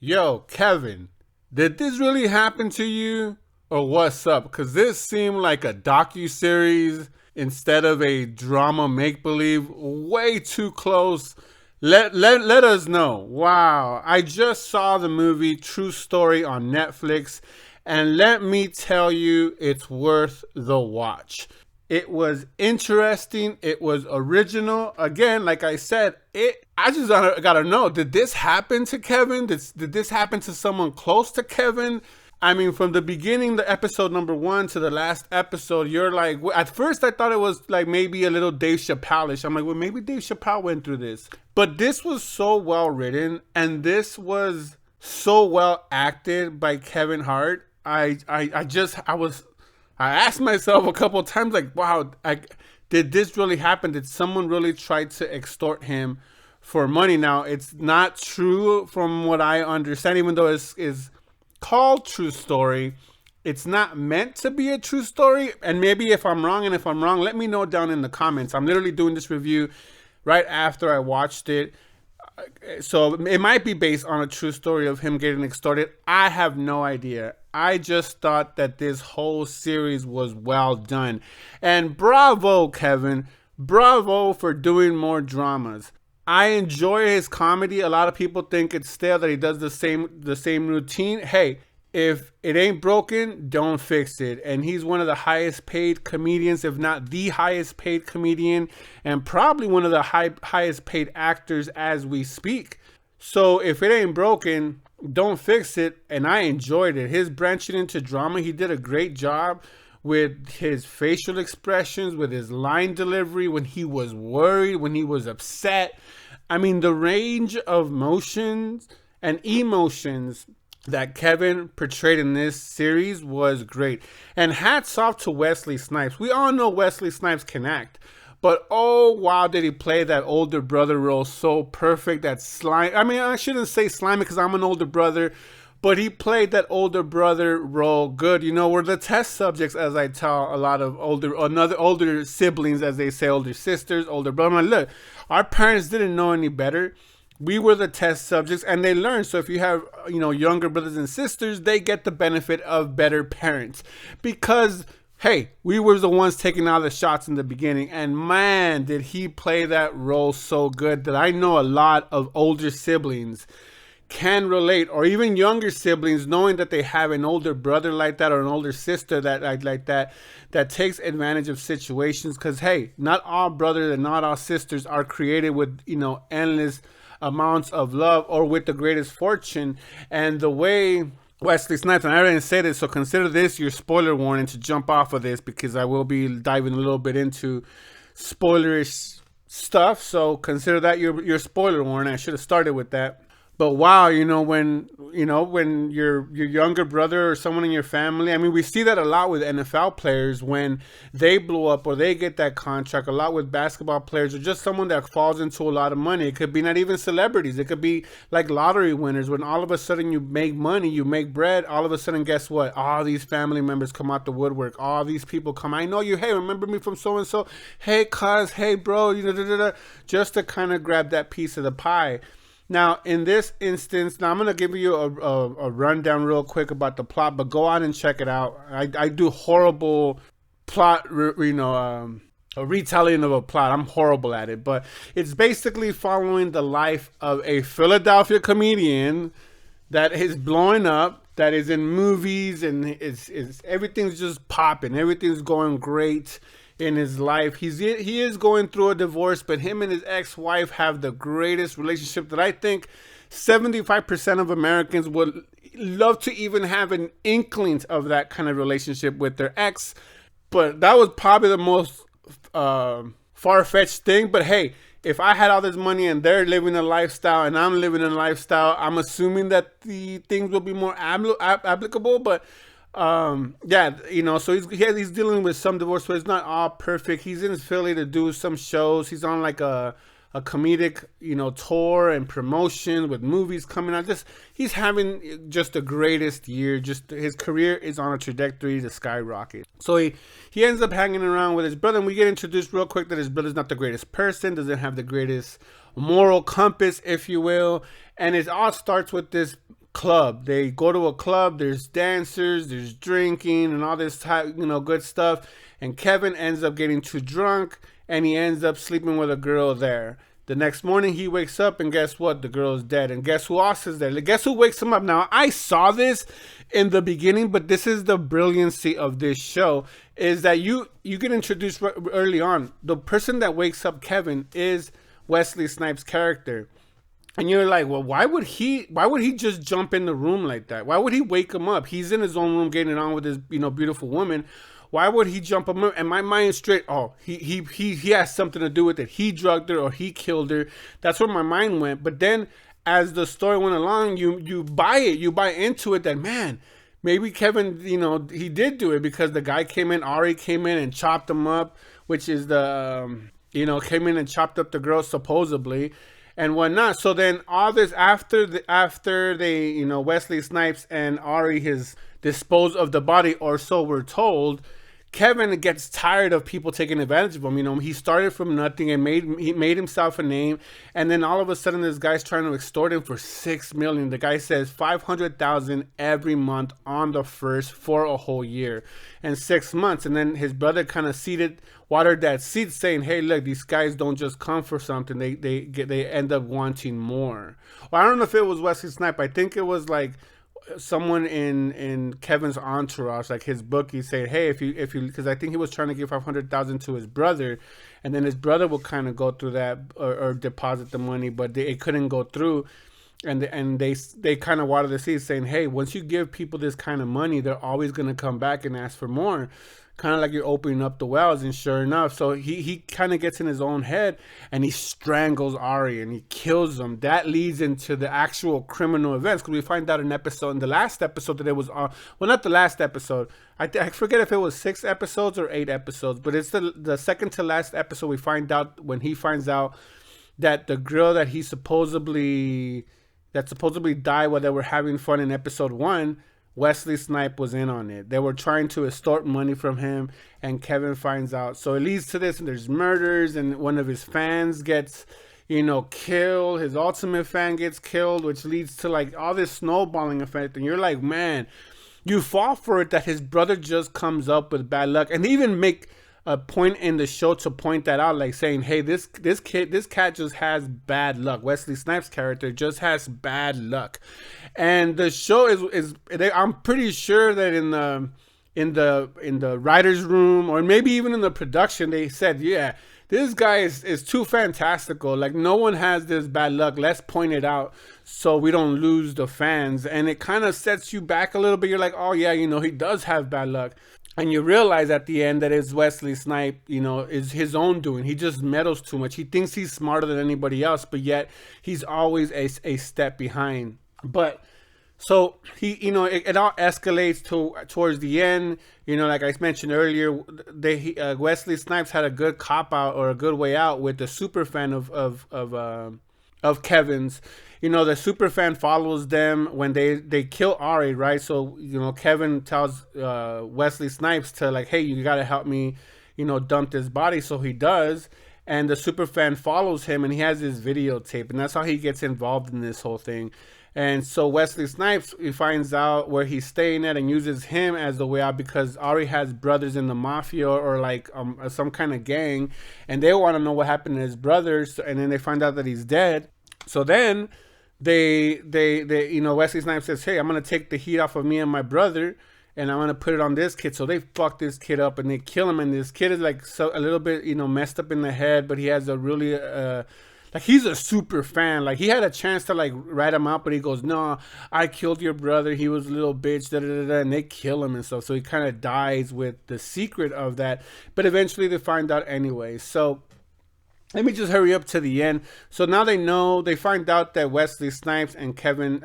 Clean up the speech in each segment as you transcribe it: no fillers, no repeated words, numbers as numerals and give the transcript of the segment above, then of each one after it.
Yo, Kevin, did this really happen to you? Or what's up? Because this seemed like a docu-series instead of a drama make-believe. Way too close. Let us know. Wow. I just saw the movie True Story on Netflix. And let me tell you, it's worth the watch. It was interesting. It was original. Again, like I said, I just gotta know, did this happen to Kevin? Did this happen to someone close to Kevin? I mean, from the beginning, the episode number 1 to the last episode, you're like, at first I thought it was like maybe a little Dave Chappelle-ish. I'm like, well, maybe Dave Chappelle went through this. But this was so well written, and this was so well acted by Kevin Hart. I asked myself a couple of times, like, wow, did this really happen? Did someone really try to extort him for money? Now, it's not true from what I understand, even though it's called True Story. It's not meant to be a true story. And maybe if I'm wrong, let me know down in the comments. I'm literally doing this review right after I watched it. So it might be based on a true story of him getting extorted. I have no idea. I just thought that this whole series was well done. And bravo, Kevin. Bravo for doing more dramas. I enjoy his comedy. A lot of people think it's stale, that he does the same routine. Hey, if it ain't broken, don't fix it. And he's one of the highest paid comedians, if not the highest paid comedian, and probably one of the highest paid actors as we speak. So if it ain't broken, don't fix it. And I enjoyed it. His branching into drama, he did a great job with his facial expressions, with his line delivery, when he was worried, when he was upset. I mean, the range of motions and emotions that Kevin portrayed in this series was great. And hats off to Wesley Snipes. We all know Wesley Snipes can act. But oh, wow, did he play that older brother role so perfect. That slime. I mean, I shouldn't say slimy because I'm an older brother. But he played that older brother role good. You know, we're the test subjects, as I tell a lot of older siblings, as they say, older sisters, older brothers. I'm like, look, our parents didn't know any better. We were the test subjects, and they learned. So if you have, younger brothers and sisters, they get the benefit of better parents. Because, hey, we were the ones taking all the shots in the beginning. And man, did he play that role so good that I know a lot of older siblings can relate, or even younger siblings, knowing that they have an older brother like that or an older sister that takes advantage of situations. Because, hey, not all brothers and not all sisters are created with, endless amounts of love or with the greatest fortune. And the way Wesley Snipes, and I didn't say this, so consider this your spoiler warning to jump off of this, because I will be diving a little bit into spoilerish stuff. So consider that your spoiler warning. I should have started with that. But wow, when your younger brother or someone in your family, I mean, we see that a lot with NFL players when they blow up or they get that contract, a lot with basketball players, or just someone that falls into a lot of money. It could be not even celebrities. It could be like lottery winners, when all of a sudden you make money, you make bread, all of a sudden, guess what? All these family members come out the woodwork. All these people come, I know you, hey, remember me from so-and-so? Hey, cuz, hey, bro, just to kind of grab that piece of the pie. Now, in this instance, I'm going to give you a rundown real quick about the plot, but go on and check it out. I do horrible plot, a retelling of a plot. I'm horrible at it, but it's basically following the life of a Philadelphia comedian that is blowing up, that is in movies, and everything's just popping. Everything's going great in his life. He is going through a divorce, but him and his ex-wife have the greatest relationship that I think 75% of Americans would love to even have an inkling of that kind of relationship with their ex. But that was probably the most far-fetched thing. But hey, if I had all this money and they're living a lifestyle and I'm living a lifestyle, I'm assuming that the things will be more applicable. But so he's dealing with some divorce, so it's not all perfect. He's in Philly to do some shows. He's on like a comedic, tour and promotion with movies coming out. He's having just the greatest year. Just his career is on a trajectory to skyrocket. So he ends up hanging around with his brother, and we get introduced real quick that his brother's not the greatest person, doesn't have the greatest moral compass, if you will. And it all starts with this club. They go to a club. There's dancers, there's drinking, and all this type, good stuff. And Kevin ends up getting too drunk, and he ends up sleeping with a girl there. The next morning he wakes up, and guess what? The girl's dead. And guess who else is there? Guess who wakes him up? Now, I saw this in the beginning, but this is the brilliancy of this show, is that you get introduced early on. The person that wakes up Kevin is Wesley Snipes' character. And you're like, well, why would he just jump in the room like that? Why would he wake him up? He's in his own room getting on with his, beautiful woman. Why would he jump him up? And my mind is straight, oh, he has something to do with it. He drugged her or he killed her. That's where my mind went. But then as the story went along, you buy it. You buy into it that, man, maybe Kevin, he did do it because the guy came in, Ari came in and chopped him up, which is came in and chopped up the girl supposedly and whatnot. So then all this after they, Wesley Snipes and Ari has disposed of the body, or so we're told, Kevin gets tired of people taking advantage of him. He started from nothing and he made himself a name, and then all of a sudden this guy's trying to extort him for $6 million. The guy says $500,000 every month on the first for a whole year and 6 months. And then his brother kind of watered that seed, saying, "Hey, look, these guys don't just come for something; they end up wanting more." Well, I don't know if it was Wesley Snipes. I think it was like someone in Kevin's entourage, like his bookie, said, "Hey, if you, because I think he was trying to give $500,000 to his brother, and then his brother will kind of go through that or deposit the money, but it couldn't go through." And they kind of water the seeds, saying, "Hey, once you give people this kind of money, they're always going to come back and ask for more." Kind of like you're opening up the wells. And sure enough, so he kind of gets in his own head and he strangles Ari and he kills him. That leads into the actual criminal events, because we find out in the last episode that it was not the last episode. I forget if it was 6 episodes or 8 episodes, but it's the second to last episode. We find out when he finds out that the girl that supposedly died while they were having fun in episode 1, Wesley Snipes was in on it. They were trying to extort money from him, and Kevin finds out. So it leads to this, and there's murders, and one of his fans gets, killed. His ultimate fan gets killed, which leads to like all this snowballing effect. And you're like, man, you fall for it that his brother just comes up with bad luck. And they even make a point in the show to point that out, like saying, hey, this cat just has bad luck. Wesley Snipes' character just has bad luck. And the show I'm pretty sure that in the writer's room, or maybe even in the production, they said, yeah, this guy is too fantastical. Like, no one has this bad luck. Let's point it out so we don't lose the fans. And it kind of sets you back a little bit. You're like, oh yeah, he does have bad luck. And you realize at the end that it's Wesley Snipes, is his own doing. He just meddles too much. He thinks he's smarter than anybody else, but yet he's always a step behind. But so it all escalates towards the end. Like I mentioned earlier, Wesley Snipes had a good cop out, or a good way out, with the super fan of Kevin's. The super fan follows them when they kill Ari, right? So, Kevin tells Wesley Snipes to, like, hey, you got to help me, dump this body. So he does. And the super fan follows him, and he has his videotape. And that's how he gets involved in this whole thing. And so Wesley Snipes, he finds out where he's staying at and uses him as the way out, because Ari has brothers in the mafia, or like some kind of gang. And they want to know what happened to his brothers. And then they find out that he's dead. So then they Wesley Snipes says, hey, I'm going to take the heat off of me and my brother, and I'm going to put it on this kid. So they fuck this kid up and they kill him. And this kid is like a little bit, messed up in the head, but he has a really, like, he's a super fan. Like, he had a chance to like rat him out, but he goes, no, I killed your brother. He was a little bitch, and they kill him and stuff. So he kind of dies with the secret of that. But eventually they find out anyway. So let me just hurry up to the end. So now they find out that Wesley Snipes and Kevin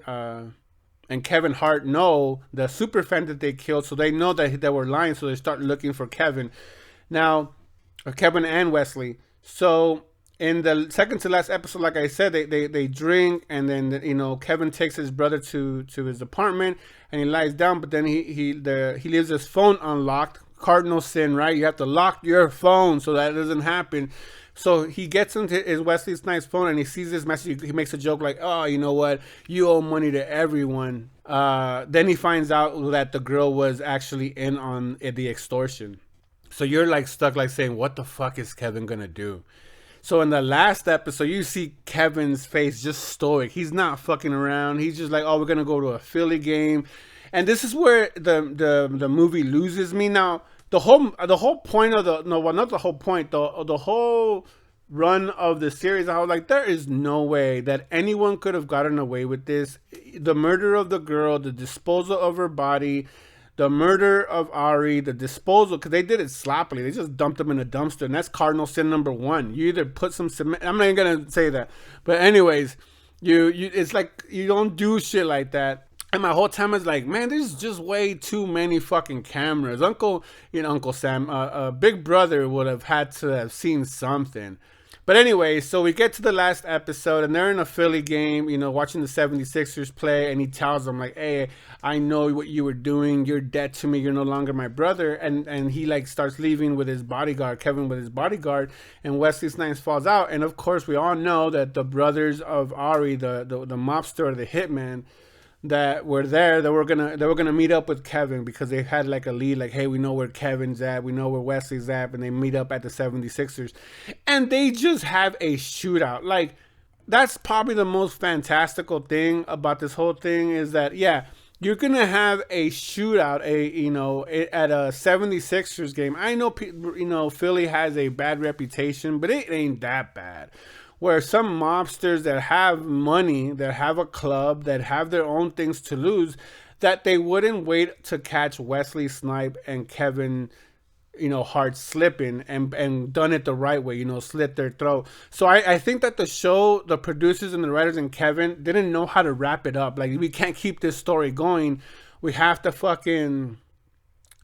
Hart know the super fan that they killed. So they know that they were lying. So they start looking for Kevin. Now, Kevin and Wesley. So in the second to last episode, like I said, they drink, and then Kevin takes his brother to his apartment, and he lies down. But then he leaves his phone unlocked. Cardinal sin, right? You have to lock your phone so that doesn't happen. So he gets into his Wesley Snipes phone and he sees this message. He makes a joke like, "Oh, you know what? You owe money to everyone." Then he finds out that the girl was actually in on the extortion. So you're like stuck like saying, "What the fuck is Kevin gonna do?" So in the last episode, you see Kevin's face just stoic. He's not fucking around. He's just like, "Oh, we're gonna go to a Philly game," and this is where the movie loses me. Now the whole point of not the whole point, the whole run of the series, I was like, there is no way that anyone could have gotten away with this. The murder of the girl, the disposal of her body, the murder of Ari, the disposal, because they did it sloppily. They just dumped him in a dumpster, and that's cardinal sin number one. You either put some cement. I'm not even gonna say that, but anyways, you it's like you don't do shit like that. And my whole time is like, man, there's just way too many fucking cameras. Uncle Sam, Big Brother would have had to have seen something. But anyway, so we get to the last episode and they're in a Philly game, watching the 76ers play. And he tells them like, "Hey, I know what you were doing. You're dead to me. You're no longer my brother." And he like starts leaving with his bodyguard, Kevin with his bodyguard. And Wesley Snipes falls out. And of course, we all know that the brothers of Ari, the mobster or the hitman, that were there, they were gonna meet up with Kevin because they had like a lead, like, "Hey, we know where Kevin's at, we know where Wesley's at," and they meet up at the 76ers and they just have a shootout. Like, that's probably the most fantastical thing about this whole thing is that, yeah, you're gonna have a shootout at a 76ers game. I know Philly has a bad reputation, but it ain't that bad. Where some mobsters that have money, that have a club, that have their own things to lose, that they wouldn't wait to catch Wesley Snipes and Kevin, Hart slipping and done it the right way, slit their throat. So I think that the show, the producers and the writers and Kevin didn't know how to wrap it up. Like, we can't keep this story going. We have to fucking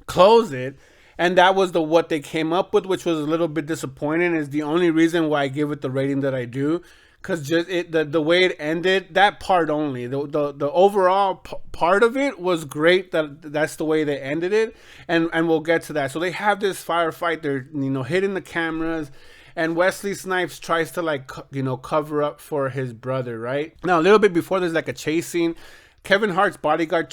close it. And that was what they came up with, which was a little bit disappointing. Is the only reason why I give it the rating that I do, because just the way it ended, that part only, the overall part of it was great. That's the way they ended it, and we'll get to that. So they have this firefight. They're hitting the cameras, and Wesley Snipes tries to cover up for his brother. Right now, a little bit before, there's like a chase scene. Kevin Hart's bodyguard,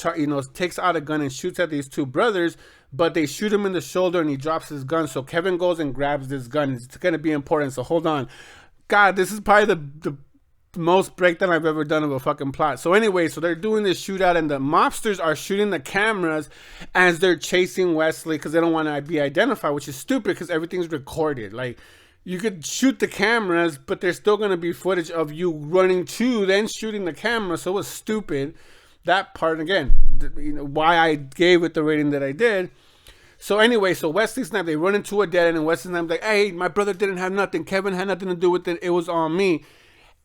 takes out a gun and shoots at these two brothers, but they shoot him in the shoulder and he drops his gun. So Kevin goes and grabs this gun. It's going to be important. So hold on. God, this is probably the most breakdown I've ever done of a fucking plot. So anyway, so they're doing this shootout and the mobsters are shooting the cameras as they're chasing Wesley because they don't want to be identified, which is stupid because everything's recorded. Like, you could shoot the cameras, but there's still going to be footage of you running to, then shooting the camera. So it was stupid. That part, again, why I gave it the rating that I did. So anyway, so Wesley Snipes, they run into a dead end, and Wesley Snipes like, "Hey, my brother didn't have nothing. Kevin had nothing to do with it. It was on me."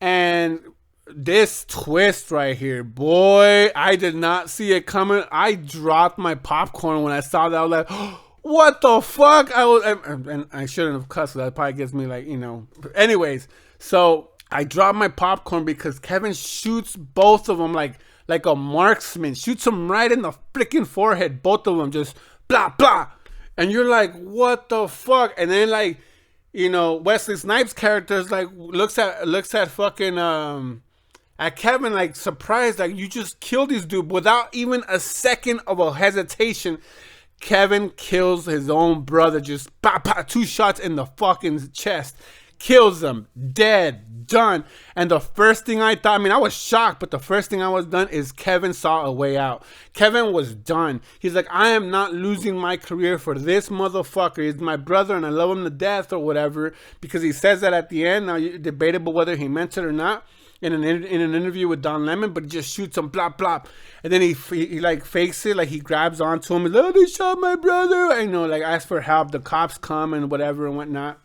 And this twist right here, boy, I did not see it coming. I dropped my popcorn when I saw that. I was like, what the fuck? And I shouldn't have cussed. That probably gets me like, Anyways, so I dropped my popcorn because Kevin shoots both of them like a marksman, shoots them right in the freaking forehead, both of them, just blah blah, and you're like, what the fuck? And then Wesley Snipes' character is like looks at fucking at Kevin like surprised, like, you just killed this dude without even a second of a hesitation. Kevin kills his own brother, just bah, bah, 2 shots in the fucking chest. Kills him, dead, done. And the first thing I thought, I was shocked, but the first thing I was done is Kevin saw a way out. Kevin was done. He's like, I am not losing my career for this motherfucker. He's my brother and I love him to death or whatever, because he says that at the end. Now, debatable whether he meant it or not in an interview with Don Lemon, but he just shoots him, blop, blop. And then he like fakes it, like he grabs onto him. He's like, "Oh, they shot my brother." I ask for help. The cops come and whatever and whatnot.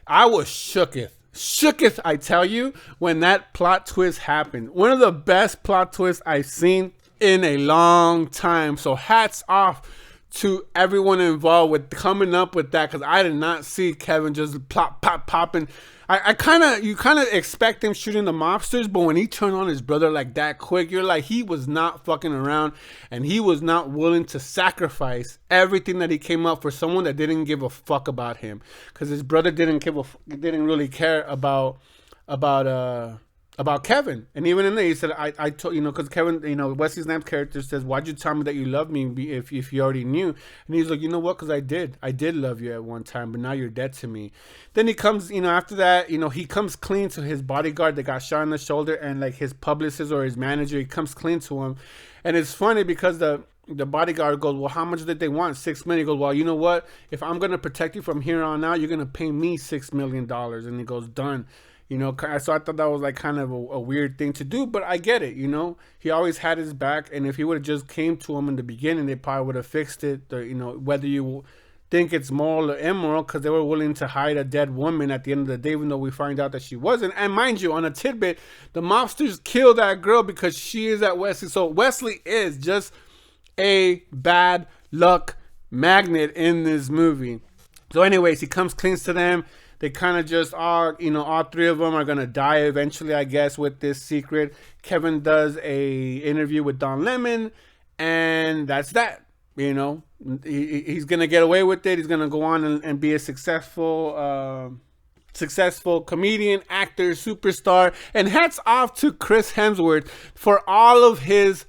I was shooketh, I tell you, when that plot twist happened. One of the best plot twists I've seen in a long time. So hats off to everyone involved with coming up with that, because I did not see Kevin just popping. You kind of expect him shooting the mobsters, but when he turned on his brother like that quick, you're like, he was not fucking around, and he was not willing to sacrifice everything that he came up for someone that didn't give a fuck about him, because his brother didn't really care about Kevin. And even in there, he said, I told, because Kevin, Wesley Snipes' character says, why'd you tell me that you loved me if you already knew? And he's like, you know what? Because I did love you at one time, but now you're dead to me. Then he comes, after that, he comes clean to his bodyguard that got shot in the shoulder, and like his publicist or his manager, he comes clean to him. And it's funny because the bodyguard goes, well, how much did they want? $6 million. He goes, well, you know what? If I'm going to protect you from here on out, you're going to pay me $6 million. And he goes, done. So I thought that was like kind of a weird thing to do, but I get it. He always had his back, and if he would have just came to him in the beginning, they probably would have fixed it. Whether you think it's moral or immoral, because they were willing to hide a dead woman at the end of the day, even though we find out that she wasn't. And mind you, on a tidbit, the mobsters kill that girl because she is at Wesley. So Wesley is just a bad luck magnet in this movie. So anyways, he comes clean to them. They kind of just are, all three of them are going to die eventually, I guess, with this secret. Kevin does a interview with Don Lemon, and that's that. He's going to get away with it. He's going to go on and be a successful comedian, actor, superstar. And hats off to Chris Hemsworth for all of his,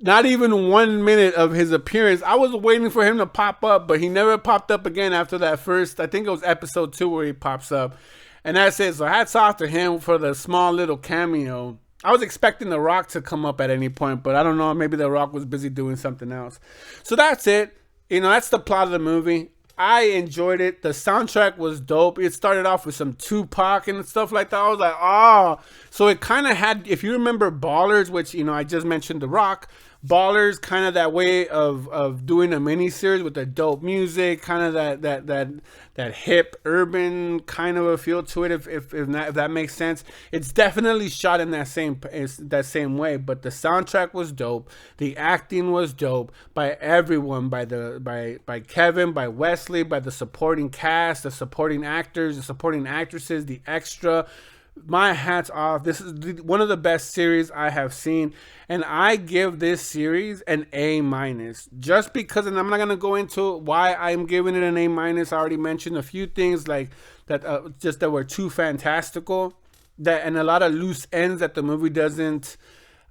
not even 1 minute of his appearance. I was waiting for him to pop up, but he never popped up again after that first, I think it was episode 2 where he pops up. And that's it. So hats off to him for the small little cameo. I was expecting The Rock to come up at any point, but I don't know. Maybe The Rock was busy doing something else. So that's it. That's the plot of the movie. I enjoyed it. The soundtrack was dope. It started off with some Tupac and stuff like that. I was like, oh. So it kind of had, if you remember Ballers, which, I just mentioned The Rock. Ballers, kind of that way of doing a miniseries with the dope music, kind of that hip urban kind of a feel to it. If that makes sense, it's definitely shot in that same way. But the soundtrack was dope. The acting was dope by everyone, by Kevin, by Wesley, by the supporting cast, the supporting actors, the supporting actresses, the extra. My hat's off. This is one of the best series I have seen, and I give this series an A-, just because, and I'm not gonna go into why I'm giving it an A-. I already mentioned a few things like that, just that were too fantastical, that and a lot of loose ends that the movie doesn't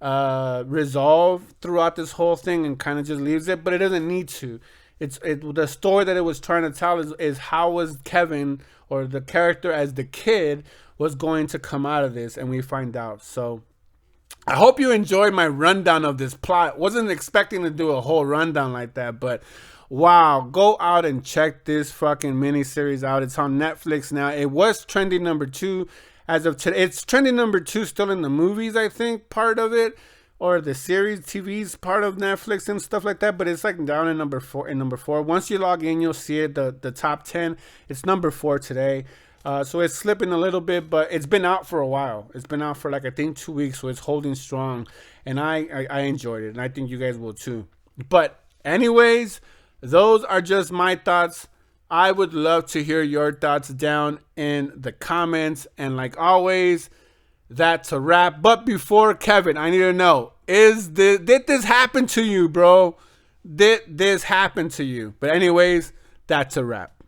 resolve throughout this whole thing, and kind of just leaves it, but it doesn't need to. The story that it was trying to tell is how was Kevin, or the character as the kid, was going to come out of this, and we find out. So I hope you enjoyed my rundown of this plot. Wasn't expecting to do a whole rundown like that, but wow, go out and check this fucking miniseries out. It's on Netflix now. It was trending number 2 as of today. It's trending number 2 still in the movies, I think, part of it, or the series TV's part of Netflix and stuff like that, but it's like down in number 4. Once you log in, you'll see it, the top 10. It's number 4 today. So it's slipping a little bit, but it's been out for a while. It's been out for like, I think 2 weeks, so it's holding strong, and I enjoyed it, and I think you guys will too. But anyways, those are just my thoughts. I would love to hear your thoughts down in the comments, and like always, that's a wrap. But before, Kevin, I need to know, did this happen to you, bro? Did this happen to you? But anyways, that's a wrap.